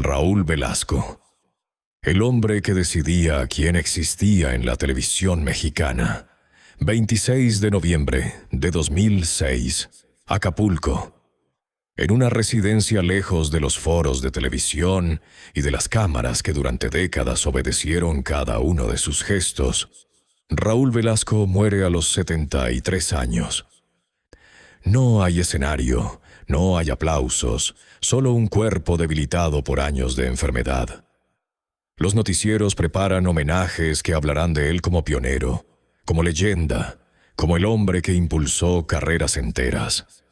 Raúl Velasco, el hombre que decidía quién existía en la televisión mexicana. 26 de noviembre de 2006, Acapulco. En una residencia lejos de los foros de televisión y de las cámaras que durante décadas obedecieron cada uno de sus gestos, Raúl Velasco muere a los 73 años. No hay escenario, no hay aplausos, solo un cuerpo debilitado por años de enfermedad. Los noticieros preparan homenajes que hablarán de él como pionero, como leyenda, como el hombre que impulsó carreras enteras.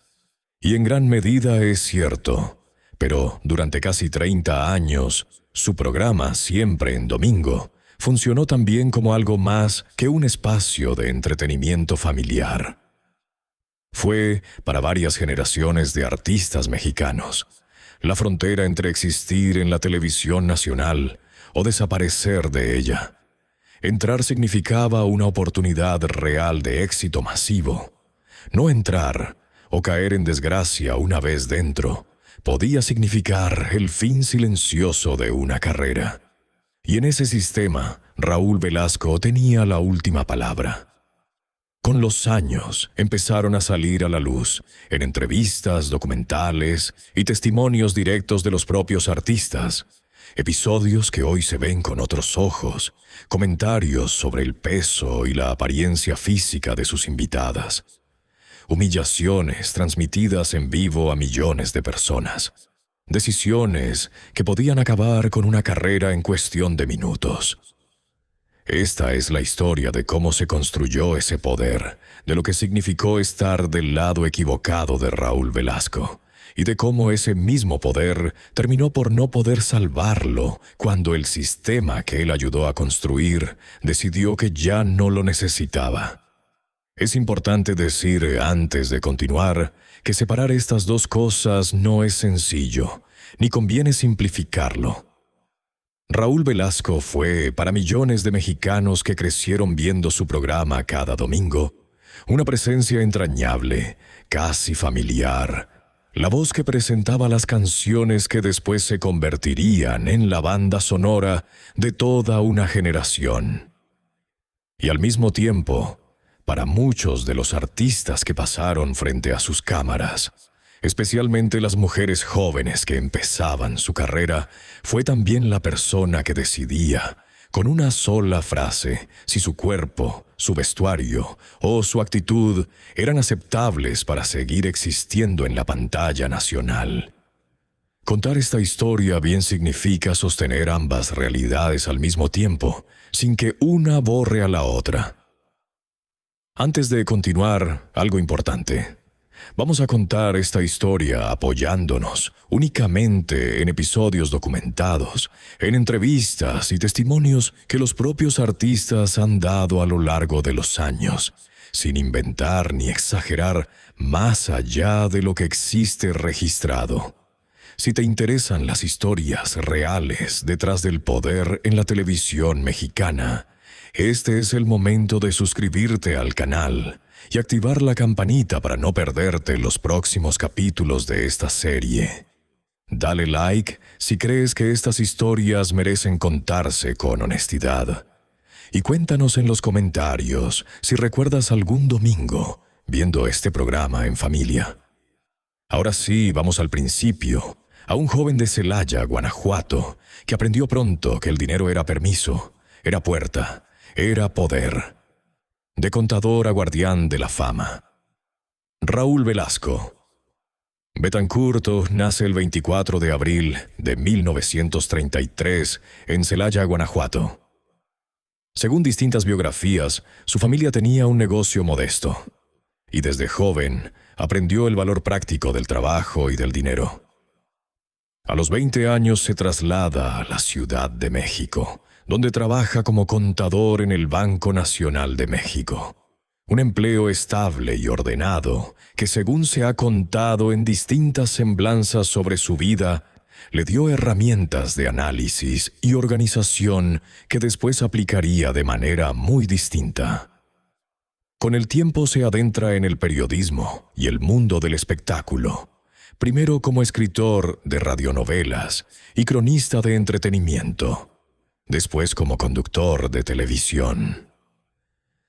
Y en gran medida es cierto, pero durante casi 30 años, su programa, siempre en domingo, funcionó también como algo más que un espacio de entretenimiento familiar. Fue, para varias generaciones de artistas mexicanos, la frontera entre existir en la televisión nacional o desaparecer de ella. Entrar significaba una oportunidad real de éxito masivo. No entrar, o caer en desgracia una vez dentro, podía significar el fin silencioso de una carrera. Y en ese sistema, Raúl Velasco tenía la última palabra. Con los años, empezaron a salir a la luz, en entrevistas, documentales y testimonios directos de los propios artistas, episodios que hoy se ven con otros ojos, comentarios sobre el peso y la apariencia física de sus invitadas, humillaciones transmitidas en vivo a millones de personas, decisiones que podían acabar con una carrera en cuestión de minutos. Esta es la historia de cómo se construyó ese poder, de lo que significó estar del lado equivocado de Raúl Velasco, y de cómo ese mismo poder terminó por no poder salvarlo cuando el sistema que él ayudó a construir decidió que ya no lo necesitaba. Es importante decir, antes de continuar, que separar estas dos cosas no es sencillo, ni conviene simplificarlo. Raúl Velasco fue, para millones de mexicanos que crecieron viendo su programa cada domingo, una presencia entrañable, casi familiar, la voz que presentaba las canciones que después se convertirían en la banda sonora de toda una generación. Y al mismo tiempo, para muchos de los artistas que pasaron frente a sus cámaras, especialmente las mujeres jóvenes que empezaban su carrera, fue también la persona que decidía, con una sola frase, si su cuerpo, su vestuario o su actitud eran aceptables para seguir existiendo en la pantalla nacional. Contar esta historia bien significa sostener ambas realidades al mismo tiempo, sin que una borre a la otra. Antes de continuar, algo importante. Vamos a contar esta historia apoyándonos únicamente en episodios documentados, en entrevistas y testimonios que los propios artistas han dado a lo largo de los años, sin inventar ni exagerar más allá de lo que existe registrado. Si te interesan las historias reales detrás del poder en la televisión mexicana, este es el momento de suscribirte al canal y activar la campanita para no perderte los próximos capítulos de esta serie. Dale like si crees que estas historias merecen contarse con honestidad. Y cuéntanos en los comentarios si recuerdas algún domingo viendo este programa en familia. Ahora sí, vamos al principio, a un joven de Celaya, Guanajuato, que aprendió pronto que el dinero era permiso, era puerta, era poder. De contador a guardián de la fama. Raúl Velasco. Betancourto nace el 24 de abril de 1933 en Celaya, Guanajuato. Según distintas biografías, su familia tenía un negocio modesto, y desde joven aprendió el valor práctico del trabajo y del dinero. A los 20 años se traslada a la Ciudad de México, donde trabaja como contador en el Banco Nacional de México. Un empleo estable y ordenado que, según se ha contado en distintas semblanzas sobre su vida, le dio herramientas de análisis y organización que después aplicaría de manera muy distinta. Con el tiempo se adentra en el periodismo y el mundo del espectáculo, primero como escritor de radionovelas y cronista de entretenimiento, después como conductor de televisión.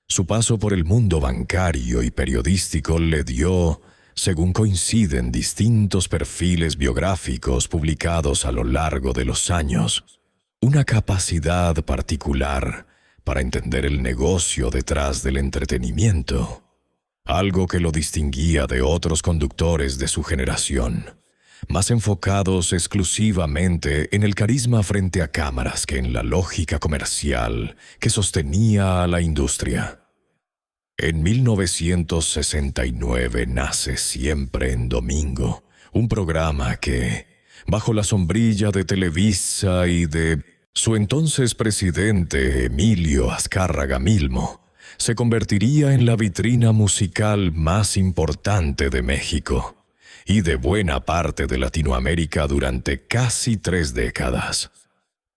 Su paso por el mundo bancario y periodístico le dio, según coinciden distintos perfiles biográficos publicados a lo largo de los años, una capacidad particular para entender el negocio detrás del entretenimiento, algo que lo distinguía de otros conductores de su generación, más enfocados exclusivamente en el carisma frente a cámaras que en la lógica comercial que sostenía a la industria. En 1969 nace Siempre en Domingo, un programa que, bajo la sombrilla de Televisa y de su entonces presidente Emilio Azcárraga Milmo, se convertiría en la vitrina musical más importante de México y de buena parte de Latinoamérica durante casi 3 décadas.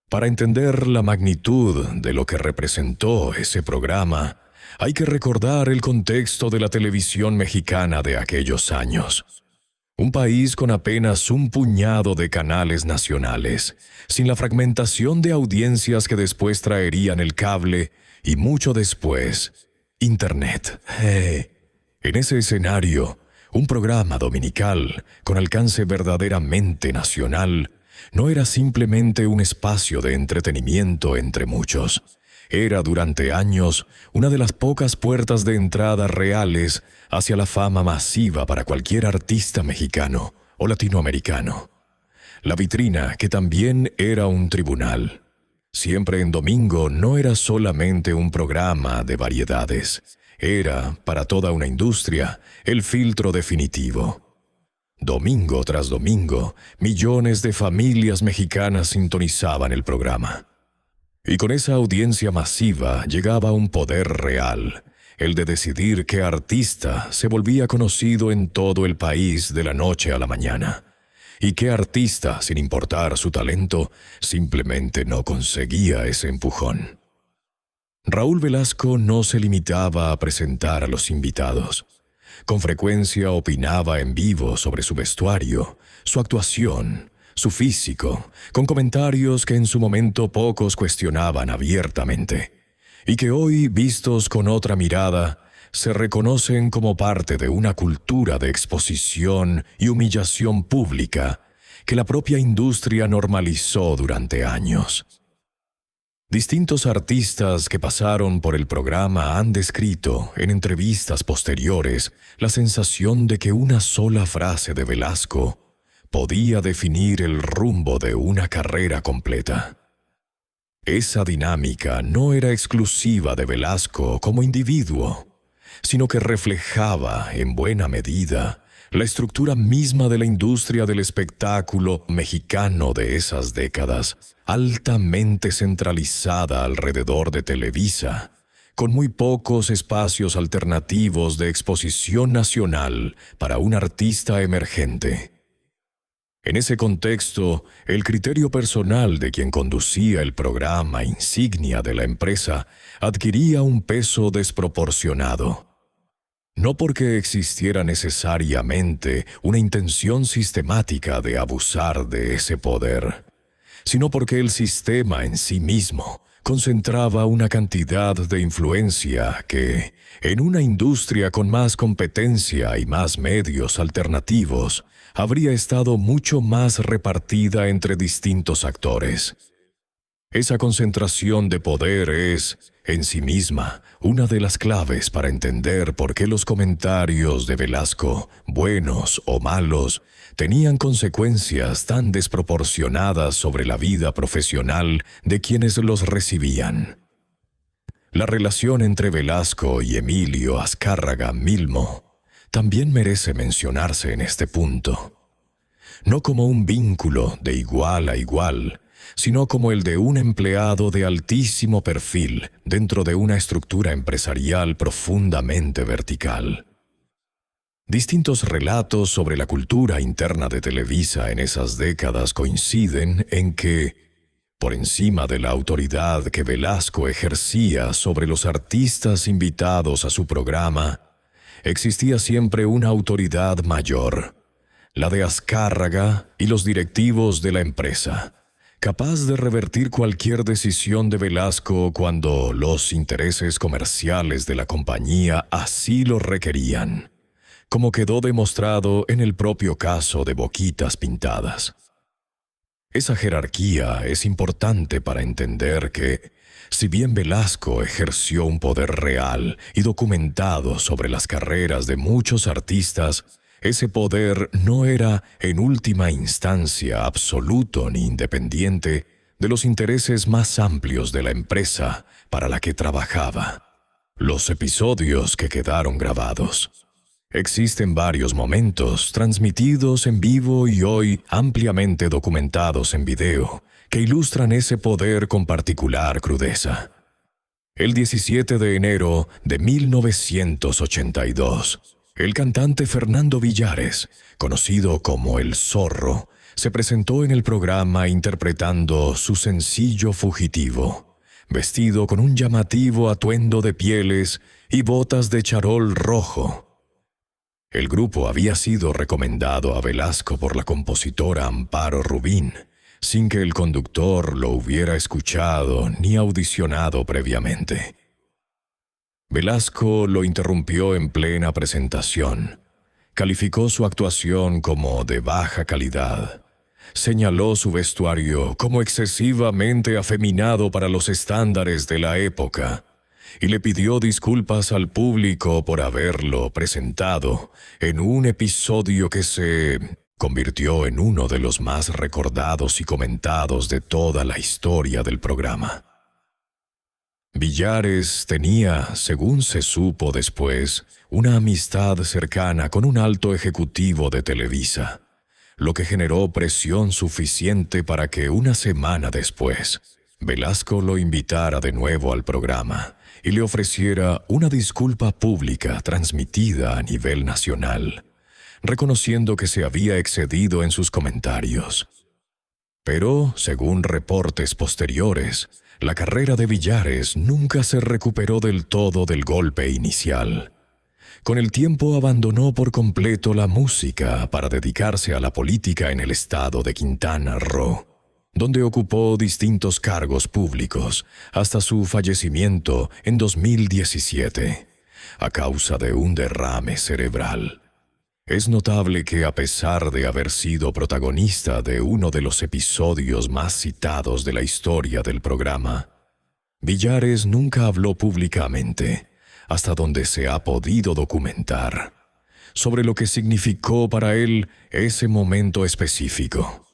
Para entender la magnitud de lo que representó ese programa, hay que recordar el contexto de la televisión mexicana de aquellos años. Un país con apenas un puñado de canales nacionales, sin la fragmentación de audiencias que después traerían el cable y mucho después, Internet. En ese escenario, un programa dominical con alcance verdaderamente nacional no era simplemente un espacio de entretenimiento entre muchos. Era durante años una de las pocas puertas de entrada reales hacia la fama masiva para cualquier artista mexicano o latinoamericano. La vitrina, que también era un tribunal. Siempre en Domingo no era solamente un programa de variedades. Era, para toda una industria, el filtro definitivo. Domingo tras domingo, millones de familias mexicanas sintonizaban el programa. Y con esa audiencia masiva llegaba un poder real, el de decidir qué artista se volvía conocido en todo el país de la noche a la mañana, y qué artista, sin importar su talento, simplemente no conseguía ese empujón. Raúl Velasco no se limitaba a presentar a los invitados. Con frecuencia opinaba en vivo sobre su vestuario, su actuación, su físico, con comentarios que en su momento pocos cuestionaban abiertamente, y que hoy, vistos con otra mirada, se reconocen como parte de una cultura de exposición y humillación pública que la propia industria normalizó durante años. Distintos artistas que pasaron por el programa han descrito, en entrevistas posteriores, la sensación de que una sola frase de Velasco podía definir el rumbo de una carrera completa. Esa dinámica no era exclusiva de Velasco como individuo, sino que reflejaba, en buena medida, la estructura misma de la industria del espectáculo mexicano de esas décadas, altamente centralizada alrededor de Televisa, con muy pocos espacios alternativos de exposición nacional para un artista emergente. En ese contexto, el criterio personal de quien conducía el programa insignia de la empresa adquiría un peso desproporcionado. No porque existiera necesariamente una intención sistemática de abusar de ese poder, sino porque el sistema en sí mismo concentraba una cantidad de influencia que, en una industria con más competencia y más medios alternativos, habría estado mucho más repartida entre distintos actores. Esa concentración de poder es, en sí misma, una de las claves para entender por qué los comentarios de Velasco, buenos o malos, tenían consecuencias tan desproporcionadas sobre la vida profesional de quienes los recibían. La relación entre Velasco y Emilio Azcárraga Milmo también merece mencionarse en este punto. No como un vínculo de igual a igual, sino como el de un empleado de altísimo perfil dentro de una estructura empresarial profundamente vertical. Distintos relatos sobre la cultura interna de Televisa en esas décadas coinciden en que, por encima de la autoridad que Velasco ejercía sobre los artistas invitados a su programa, existía siempre una autoridad mayor, la de Azcárraga y los directivos de la empresa, capaz de revertir cualquier decisión de Velasco cuando los intereses comerciales de la compañía así lo requerían, como quedó demostrado en el propio caso de Boquitas Pintadas. Esa jerarquía es importante para entender que, si bien Velasco ejerció un poder real y documentado sobre las carreras de muchos artistas, ese poder no era, en última instancia, absoluto ni independiente de los intereses más amplios de la empresa para la que trabajaba. Los episodios que quedaron grabados. Existen varios momentos transmitidos en vivo y hoy ampliamente documentados en video que ilustran ese poder con particular crudeza. El 17 de enero de 1982, el cantante Fernando Villares, conocido como El Zorro, se presentó en el programa interpretando su sencillo Fugitivo, vestido con un llamativo atuendo de pieles y botas de charol rojo. El grupo había sido recomendado a Velasco por la compositora Amparo Rubín, sin que el conductor lo hubiera escuchado ni audicionado previamente. Velasco lo interrumpió en plena presentación. Calificó su actuación como de baja calidad. Señaló su vestuario como excesivamente afeminado para los estándares de la época y le pidió disculpas al público por haberlo presentado en un episodio que se convirtió en uno de los más recordados y comentados de toda la historia del programa. Villares tenía, según se supo después, una amistad cercana con un alto ejecutivo de Televisa, lo que generó presión suficiente para que una semana después Velasco lo invitara de nuevo al programa y le ofreciera una disculpa pública transmitida a nivel nacional, reconociendo que se había excedido en sus comentarios. Pero, según reportes posteriores, la carrera de Villares nunca se recuperó del todo del golpe inicial. Con el tiempo abandonó por completo la música para dedicarse a la política en el estado de Quintana Roo, donde ocupó distintos cargos públicos hasta su fallecimiento en 2017, a causa de un derrame cerebral. Es notable que, a pesar de haber sido protagonista de uno de los episodios más citados de la historia del programa, Villares nunca habló públicamente, hasta donde se ha podido documentar, sobre lo que significó para él ese momento específico.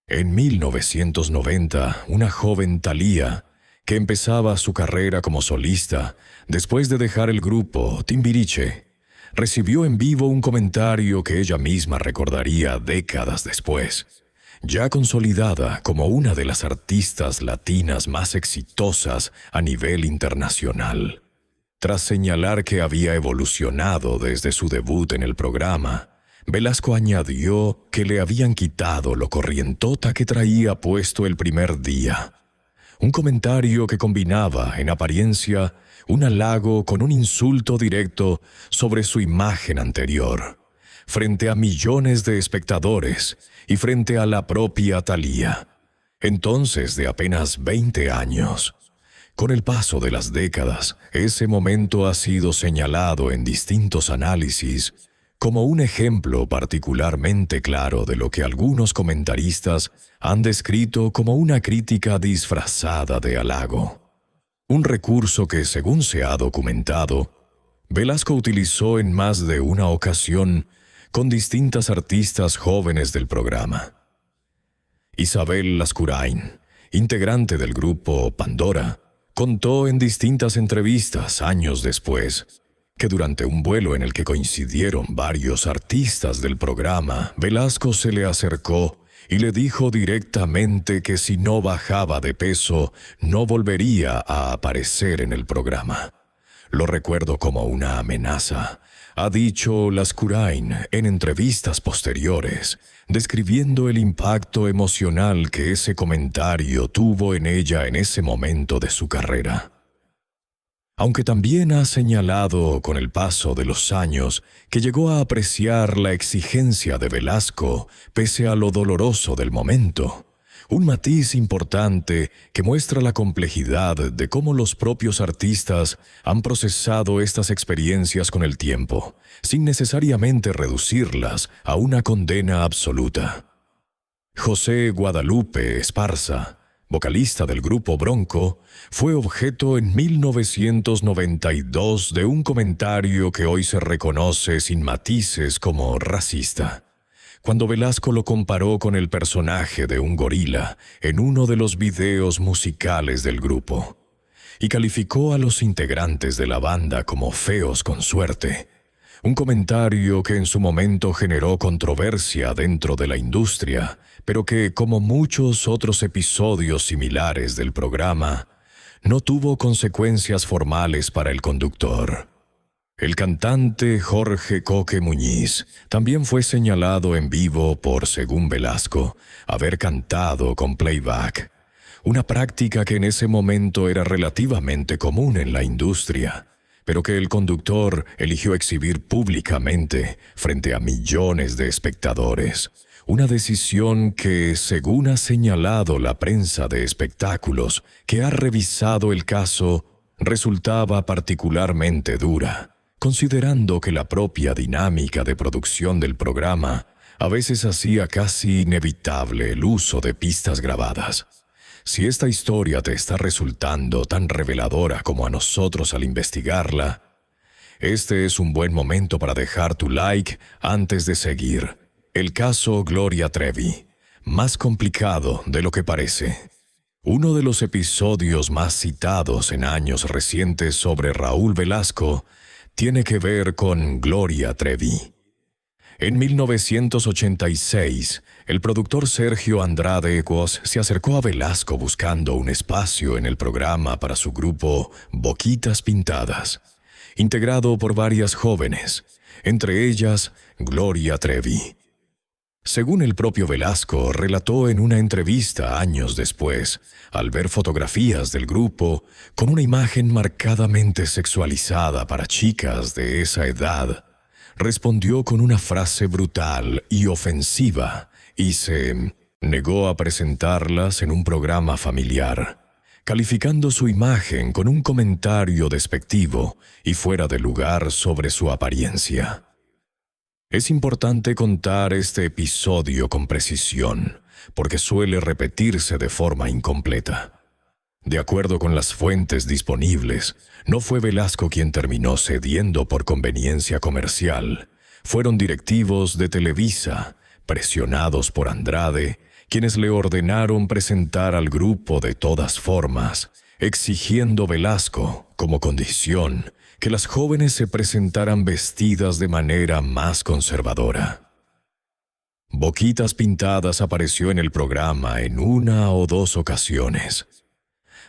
En 1990, una joven Thalía, que empezaba su carrera como solista, después de dejar el grupo Timbiriche, recibió en vivo un comentario que ella misma recordaría décadas después, ya consolidada como una de las artistas latinas más exitosas a nivel internacional. Tras señalar que había evolucionado desde su debut en el programa, Velasco añadió que le habían quitado lo corrientota que traía puesto el primer día. Un comentario que combinaba, en apariencia, un halago con un insulto directo sobre su imagen anterior, frente a millones de espectadores y frente a la propia Thalía, entonces de apenas 20 años. Con el paso de las décadas, ese momento ha sido señalado en distintos análisis como un ejemplo particularmente claro de lo que algunos comentaristas han descrito como una crítica disfrazada de halago. Un recurso que, según se ha documentado, Velasco utilizó en más de una ocasión con distintas artistas jóvenes del programa. Isabel Lascurain, integrante del grupo Pandora, contó en distintas entrevistas años después que durante un vuelo en el que coincidieron varios artistas del programa, Velasco se le acercó y le dijo directamente que si no bajaba de peso, no volvería a aparecer en el programa. Lo recuerdo como una amenaza, ha dicho Lascurain en entrevistas posteriores, describiendo el impacto emocional que ese comentario tuvo en ella en ese momento de su carrera. aunque también ha señalado con el paso de los años que llegó a apreciar la exigencia de Velasco pese a lo doloroso del momento. Un matiz importante que muestra la complejidad de cómo los propios artistas han procesado estas experiencias con el tiempo, sin necesariamente reducirlas a una condena absoluta. José Guadalupe Esparza, vocalista del grupo Bronco, fue objeto en 1992 de un comentario que hoy se reconoce sin matices como racista, cuando Velasco lo comparó con el personaje de un gorila en uno de los videos musicales del grupo, y calificó a los integrantes de la banda como feos con suerte, un comentario que en su momento generó controversia dentro de la industria, pero que, como muchos otros episodios similares del programa, no tuvo consecuencias formales para el conductor. El cantante Jorge Coque Muñiz también fue señalado en vivo por, según Velasco, haber cantado con playback, una práctica que en ese momento era relativamente común en la industria, pero que el conductor eligió exhibir públicamente frente a millones de espectadores. Una decisión que, según ha señalado la prensa de espectáculos que ha revisado el caso, resultaba particularmente dura, considerando que la propia dinámica de producción del programa a veces hacía casi inevitable el uso de pistas grabadas. Si esta historia te está resultando tan reveladora como a nosotros al investigarla, este es un buen momento para dejar tu like antes de seguir. El caso Gloria Trevi, más complicado de lo que parece. Uno de los episodios más citados en años recientes sobre Raúl Velasco tiene que ver con Gloria Trevi. En 1986, el productor Sergio Andrade Ecuos se acercó a Velasco buscando un espacio en el programa para su grupo Boquitas Pintadas, integrado por varias jóvenes, entre ellas Gloria Trevi. Según el propio Velasco relató en una entrevista años después, al ver fotografías del grupo con una imagen marcadamente sexualizada para chicas de esa edad, respondió con una frase brutal y ofensiva y se negó a presentarlas en un programa familiar, calificando su imagen con un comentario despectivo y fuera de lugar sobre su apariencia. Es importante contar este episodio con precisión, porque suele repetirse de forma incompleta. De acuerdo con las fuentes disponibles, no fue Velasco quien terminó cediendo por conveniencia comercial. Fueron directivos de Televisa, presionados por Andrade, quienes le ordenaron presentar al grupo de todas formas, exigiendo Velasco, como condición, que las jóvenes se presentaran vestidas de manera más conservadora. Boquitas Pintadas apareció en el programa en una o dos ocasiones.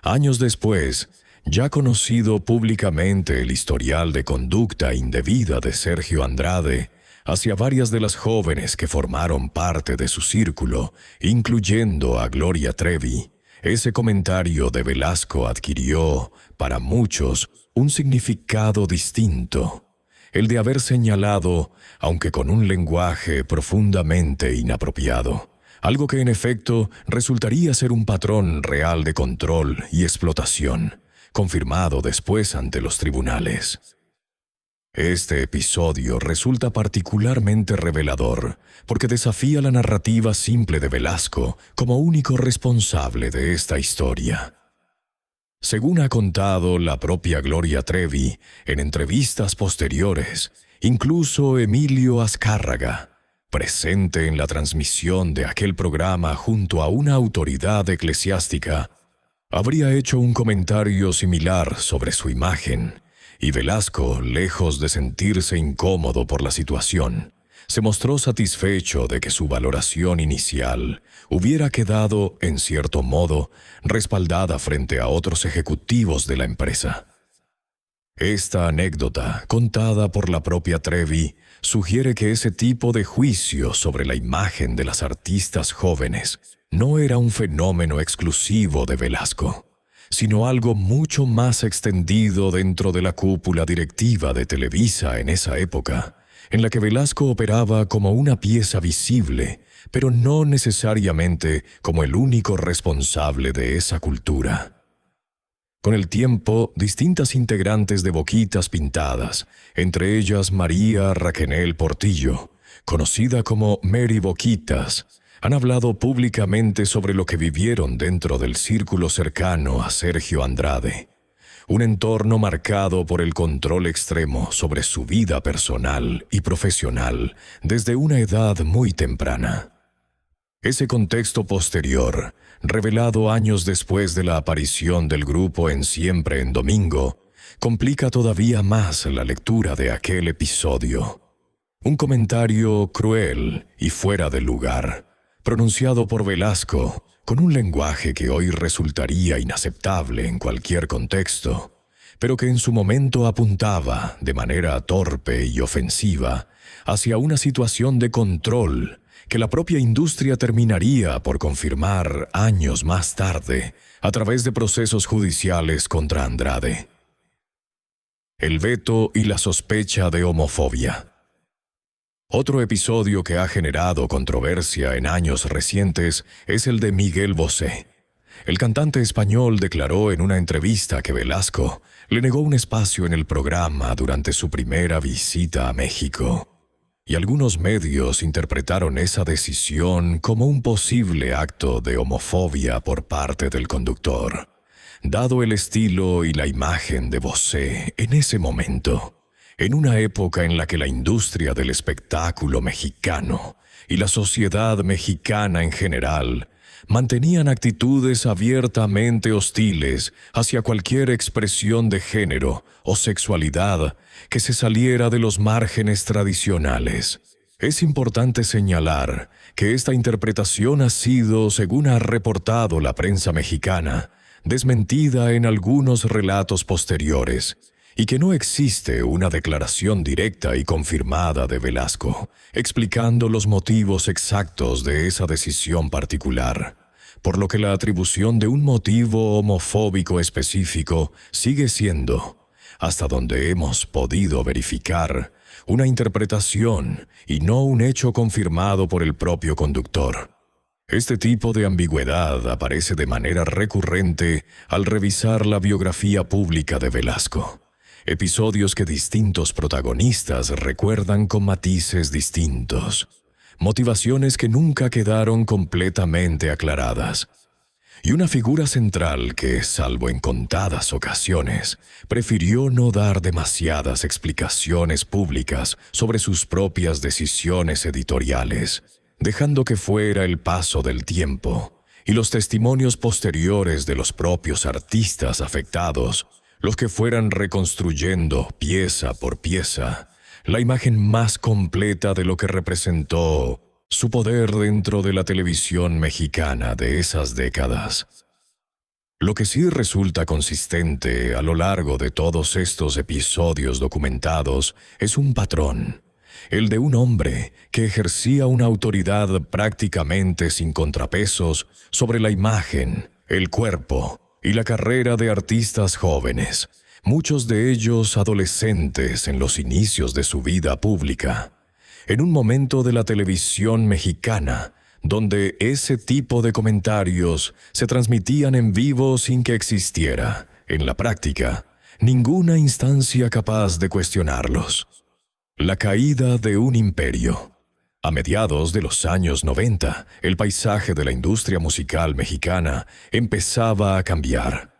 Años después, ya conocido públicamente el historial de conducta indebida de Sergio Andrade hacia varias de las jóvenes que formaron parte de su círculo, incluyendo a Gloria Trevi, ese comentario de Velasco adquirió, para muchos, un significado distinto, el de haber señalado, aunque con un lenguaje profundamente inapropiado, algo que en efecto resultaría ser un patrón real de control y explotación, confirmado después ante los tribunales. Este episodio resulta particularmente revelador porque desafía la narrativa simple de Velasco como único responsable de esta historia. Según ha contado la propia Gloria Trevi en entrevistas posteriores, incluso Emilio Azcárraga, presente en la transmisión de aquel programa junto a una autoridad eclesiástica, habría hecho un comentario similar sobre su imagen, y Velasco, lejos de sentirse incómodo por la situación, se mostró satisfecho de que su valoración inicial hubiera quedado, en cierto modo, respaldada frente a otros ejecutivos de la empresa. Esta anécdota, contada por la propia Trevi, sugiere que ese tipo de juicio sobre la imagen de las artistas jóvenes no era un fenómeno exclusivo de Velasco, sino algo mucho más extendido dentro de la cúpula directiva de Televisa en esa época, en la que Velasco operaba como una pieza visible, pero no necesariamente como el único responsable de esa cultura. Con el tiempo, distintas integrantes de Boquitas Pintadas, entre ellas María Raquenel Portillo, conocida como Mary Boquitas, han hablado públicamente sobre lo que vivieron dentro del círculo cercano a Sergio Andrade, un entorno marcado por el control extremo sobre su vida personal y profesional desde una edad muy temprana. Ese contexto posterior, revelado años después de la aparición del grupo en Siempre en Domingo, complica todavía más la lectura de aquel episodio. Un comentario cruel y fuera de lugar, pronunciado por Velasco, con un lenguaje que hoy resultaría inaceptable en cualquier contexto, pero que en su momento apuntaba, de manera torpe y ofensiva, hacia una situación de control que la propia industria terminaría por confirmar años más tarde a través de procesos judiciales contra Andrade. El veto y la sospecha de homofobia. Otro episodio que ha generado controversia en años recientes es el de Miguel Bosé. El cantante español declaró en una entrevista que Velasco le negó un espacio en el programa durante su primera visita a México. Y algunos medios interpretaron esa decisión como un posible acto de homofobia por parte del conductor, dado el estilo y la imagen de Bosé en ese momento, en una época en la que la industria del espectáculo mexicano y la sociedad mexicana en general mantenían actitudes abiertamente hostiles hacia cualquier expresión de género o sexualidad que se saliera de los márgenes tradicionales. Es importante señalar que esta interpretación ha sido, según ha reportado la prensa mexicana, desmentida en algunos relatos posteriores, y que no existe una declaración directa y confirmada de Velasco, explicando los motivos exactos de esa decisión particular, por lo que la atribución de un motivo homofóbico específico sigue siendo, hasta donde hemos podido verificar, una interpretación y no un hecho confirmado por el propio conductor. Este tipo de ambigüedad aparece de manera recurrente al revisar la biografía pública de Velasco. Episodios que distintos protagonistas recuerdan con matices distintos, motivaciones que nunca quedaron completamente aclaradas, y una figura central que, salvo en contadas ocasiones, prefirió no dar demasiadas explicaciones públicas sobre sus propias decisiones editoriales, dejando que fuera el paso del tiempo y los testimonios posteriores de los propios artistas afectados los que fueran reconstruyendo pieza por pieza la imagen más completa de lo que representó su poder dentro de la televisión mexicana de esas décadas. Lo que sí resulta consistente a lo largo de todos estos episodios documentados es un patrón, el de un hombre que ejercía una autoridad prácticamente sin contrapesos sobre la imagen, el cuerpo y la carrera de artistas jóvenes, muchos de ellos adolescentes en los inicios de su vida pública, en un momento de la televisión mexicana donde ese tipo de comentarios se transmitían en vivo sin que existiera, en la práctica, ninguna instancia capaz de cuestionarlos. La caída de un imperio. A mediados de los años 90, el paisaje de la industria musical mexicana empezaba a cambiar.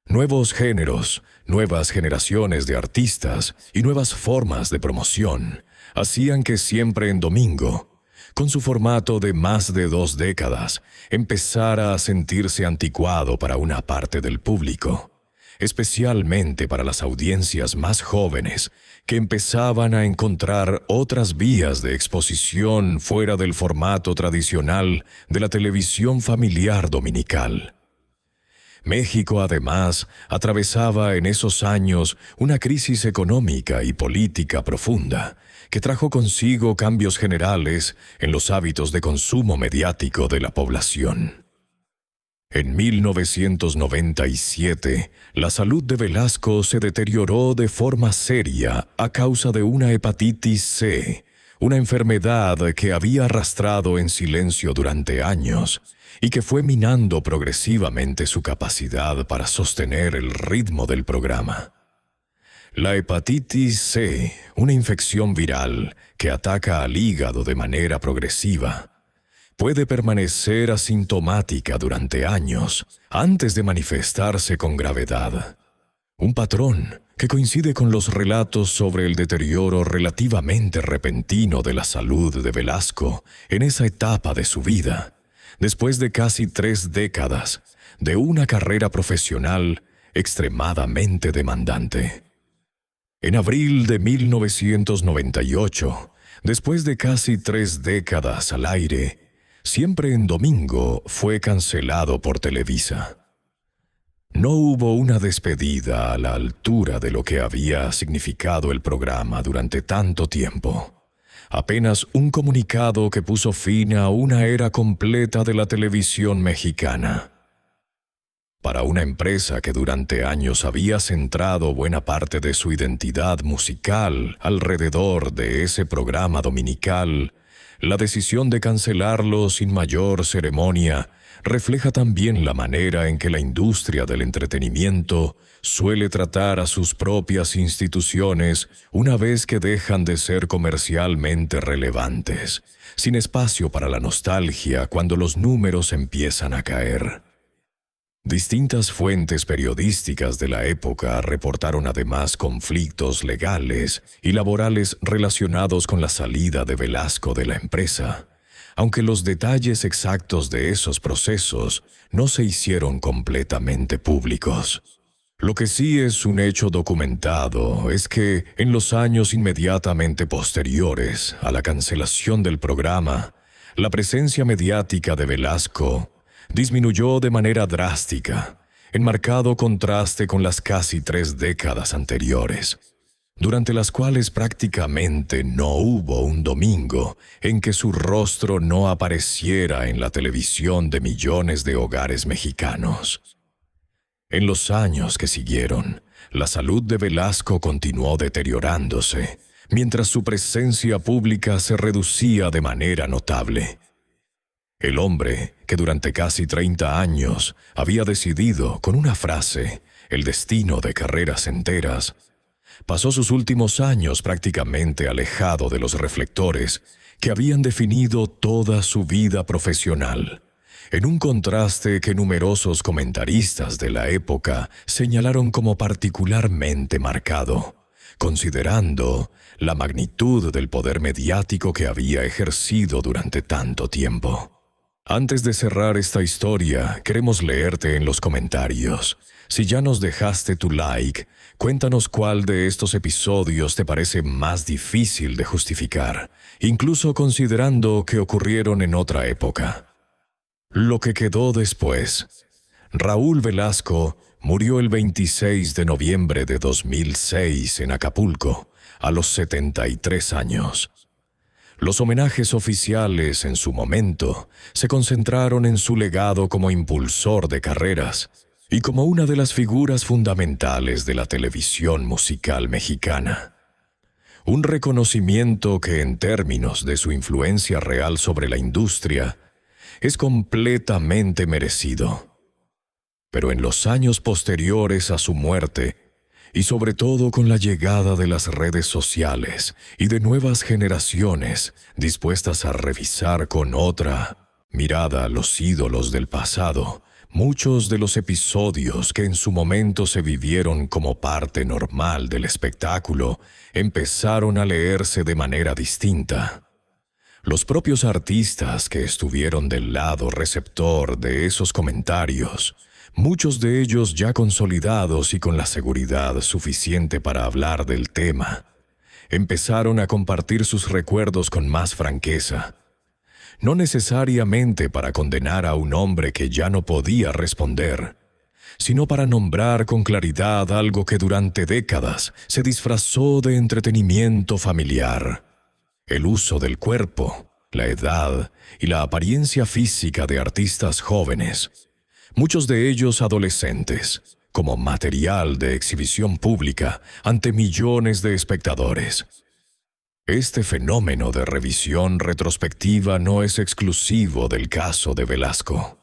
Nuevos géneros, nuevas generaciones de artistas y nuevas formas de promoción hacían que Siempre en Domingo, con su formato de más de 2 décadas, empezara a sentirse anticuado para una parte del público, especialmente para las audiencias más jóvenes que empezaban a encontrar otras vías de exposición fuera del formato tradicional de la televisión familiar dominical. México, además, atravesaba en esos años una crisis económica y política profunda que trajo consigo cambios generales en los hábitos de consumo mediático de la población. En 1997, la salud de Velasco se deterioró de forma seria a causa de una hepatitis C, una enfermedad que había arrastrado en silencio durante años y que fue minando progresivamente su capacidad para sostener el ritmo del programa. La hepatitis C, una infección viral que ataca al hígado de manera progresiva, puede permanecer asintomática durante años antes de manifestarse con gravedad. Un patrón que coincide con los relatos sobre el deterioro relativamente repentino de la salud de Velasco en esa etapa de su vida, después de casi 3 décadas de una carrera profesional extremadamente demandante. En abril de 1998, después de casi 3 décadas al aire, Siempre en Domingo fue cancelado por Televisa. No hubo una despedida a la altura de lo que había significado el programa durante tanto tiempo. Apenas un comunicado que puso fin a una era completa de la televisión mexicana. Para una empresa que durante años había centrado buena parte de su identidad musical alrededor de ese programa dominical, la decisión de cancelarlo sin mayor ceremonia refleja también la manera en que la industria del entretenimiento suele tratar a sus propias instituciones una vez que dejan de ser comercialmente relevantes, sin espacio para la nostalgia cuando los números empiezan a caer. Distintas fuentes periodísticas de la época reportaron además conflictos legales y laborales relacionados con la salida de Velasco de la empresa, aunque los detalles exactos de esos procesos no se hicieron completamente públicos. Lo que sí es un hecho documentado es que, en los años inmediatamente posteriores a la cancelación del programa, la presencia mediática de Velasco disminuyó de manera drástica, en marcado contraste con las casi 3 décadas anteriores, durante las cuales prácticamente no hubo un domingo en que su rostro no apareciera en la televisión de millones de hogares mexicanos. En los años que siguieron, la salud de Velasco continuó deteriorándose, mientras su presencia pública se reducía de manera notable. El hombre, que durante casi 30 años había decidido con una frase el destino de carreras enteras, pasó sus últimos años prácticamente alejado de los reflectores que habían definido toda su vida profesional, en un contraste que numerosos comentaristas de la época señalaron como particularmente marcado, considerando la magnitud del poder mediático que había ejercido durante tanto tiempo. Antes de cerrar esta historia, queremos leerte en los comentarios. Si ya nos dejaste tu like, cuéntanos cuál de estos episodios te parece más difícil de justificar, incluso considerando que ocurrieron en otra época. Lo que quedó después. Raúl Velasco murió el 26 de noviembre de 2006 en Acapulco, a los 73 años. Los homenajes oficiales en su momento se concentraron en su legado como impulsor de carreras y como una de las figuras fundamentales de la televisión musical mexicana. Un reconocimiento que, en términos de su influencia real sobre la industria, es completamente merecido. Pero en los años posteriores a su muerte, y sobre todo con la llegada de las redes sociales y de nuevas generaciones dispuestas a revisar con otra mirada a los ídolos del pasado, muchos de los episodios que en su momento se vivieron como parte normal del espectáculo empezaron a leerse de manera distinta. Los propios artistas que estuvieron del lado receptor de esos comentarios, muchos de ellos ya consolidados y con la seguridad suficiente para hablar del tema, empezaron a compartir sus recuerdos con más franqueza, no necesariamente para condenar a un hombre que ya no podía responder, sino para nombrar con claridad algo que durante décadas se disfrazó de entretenimiento familiar: el uso del cuerpo, la edad y la apariencia física de artistas jóvenes, muchos de ellos adolescentes, como material de exhibición pública ante millones de espectadores. Este fenómeno de revisión retrospectiva no es exclusivo del caso de Velasco.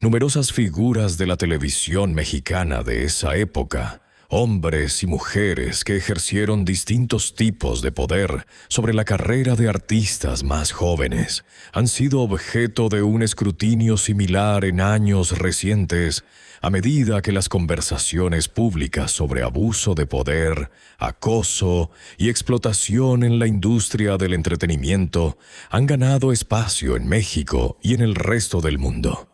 Numerosas figuras de la televisión mexicana de esa época, hombres y mujeres que ejercieron distintos tipos de poder sobre la carrera de artistas más jóvenes, han sido objeto de un escrutinio similar en años recientes a medida que las conversaciones públicas sobre abuso de poder, acoso y explotación en la industria del entretenimiento han ganado espacio en México y en el resto del mundo.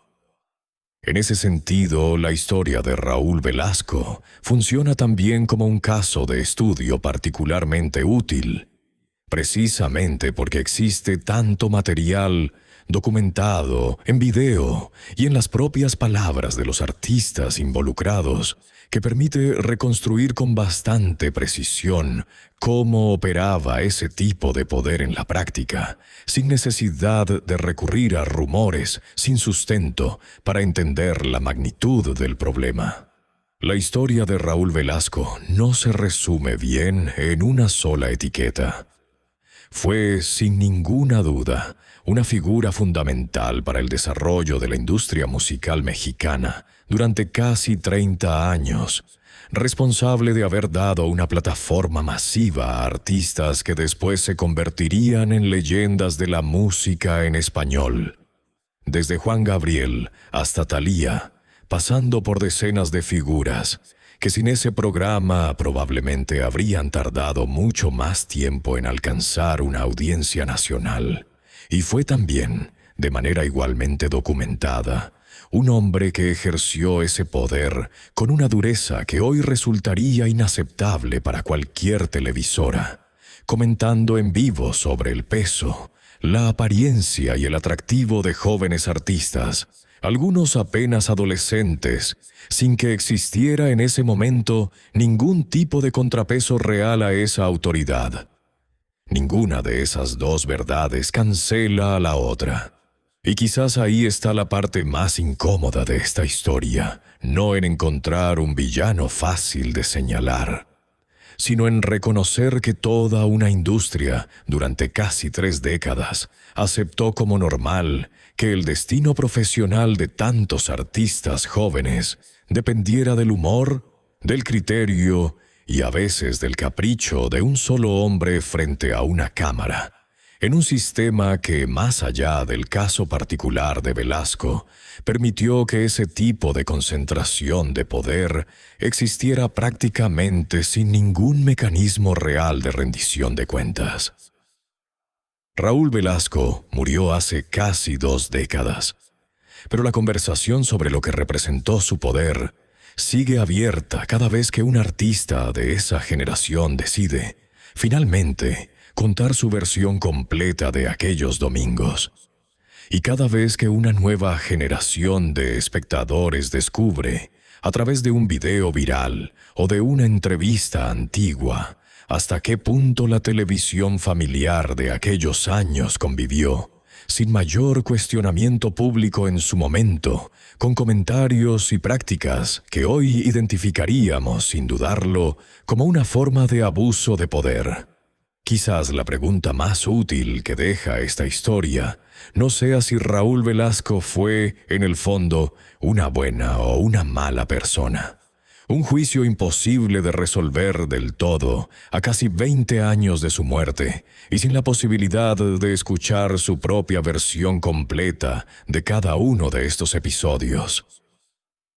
En ese sentido, la historia de Raúl Velasco funciona también como un caso de estudio particularmente útil, precisamente porque existe tanto material documentado en video y en las propias palabras de los artistas involucrados, que permite reconstruir con bastante precisión cómo operaba ese tipo de poder en la práctica, sin necesidad de recurrir a rumores sin sustento para entender la magnitud del problema. La historia de Raúl Velasco no se resume bien en una sola etiqueta. Fue, sin ninguna duda, una figura fundamental para el desarrollo de la industria musical mexicana durante casi 30 años, responsable de haber dado una plataforma masiva a artistas que después se convertirían en leyendas de la música en español. Desde Juan Gabriel hasta Thalía, pasando por decenas de figuras que sin ese programa probablemente habrían tardado mucho más tiempo en alcanzar una audiencia nacional. Y fue también, de manera igualmente documentada, un hombre que ejerció ese poder con una dureza que hoy resultaría inaceptable para cualquier televisora, comentando en vivo sobre el peso, la apariencia y el atractivo de jóvenes artistas, algunos apenas adolescentes, sin que existiera en ese momento ningún tipo de contrapeso real a esa autoridad. Ninguna de esas dos verdades cancela a la otra. Y quizás ahí está la parte más incómoda de esta historia, no en encontrar un villano fácil de señalar, sino en reconocer que toda una industria, durante casi 3 décadas, aceptó como normal que el destino profesional de tantos artistas jóvenes dependiera del humor, del criterio y a veces del capricho de un solo hombre frente a una cámara, en un sistema que, más allá del caso particular de Velasco, permitió que ese tipo de concentración de poder existiera prácticamente sin ningún mecanismo real de rendición de cuentas. Raúl Velasco murió hace casi 2 décadas, pero la conversación sobre lo que representó su poder sigue abierta cada vez que un artista de esa generación decide, finalmente, contar su versión completa de aquellos domingos. Y cada vez que una nueva generación de espectadores descubre, a través de un video viral o de una entrevista antigua, hasta qué punto la televisión familiar de aquellos años convivió, sin mayor cuestionamiento público en su momento, con comentarios y prácticas que hoy identificaríamos, sin dudarlo, como una forma de abuso de poder. Quizás la pregunta más útil que deja esta historia no sea si Raúl Velasco fue, en el fondo, una buena o una mala persona. Un juicio imposible de resolver del todo a casi 20 años de su muerte y sin la posibilidad de escuchar su propia versión completa de cada uno de estos episodios.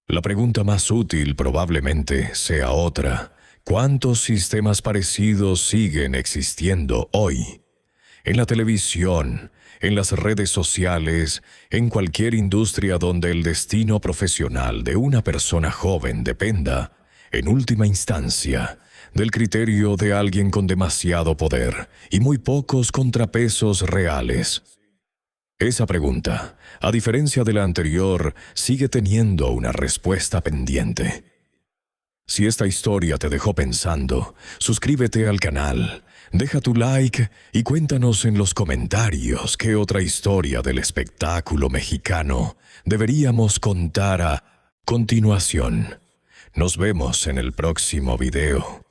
La pregunta más útil probablemente sea otra. ¿Cuántos sistemas parecidos siguen existiendo hoy? En la televisión, en las redes sociales, en cualquier industria donde el destino profesional de una persona joven dependa, en última instancia, del criterio de alguien con demasiado poder y muy pocos contrapesos reales. Esa pregunta, a diferencia de la anterior, sigue teniendo una respuesta pendiente. Si esta historia te dejó pensando, suscríbete al canal, deja tu like y cuéntanos en los comentarios qué otra historia del espectáculo mexicano deberíamos contar a continuación. Nos vemos en el próximo video.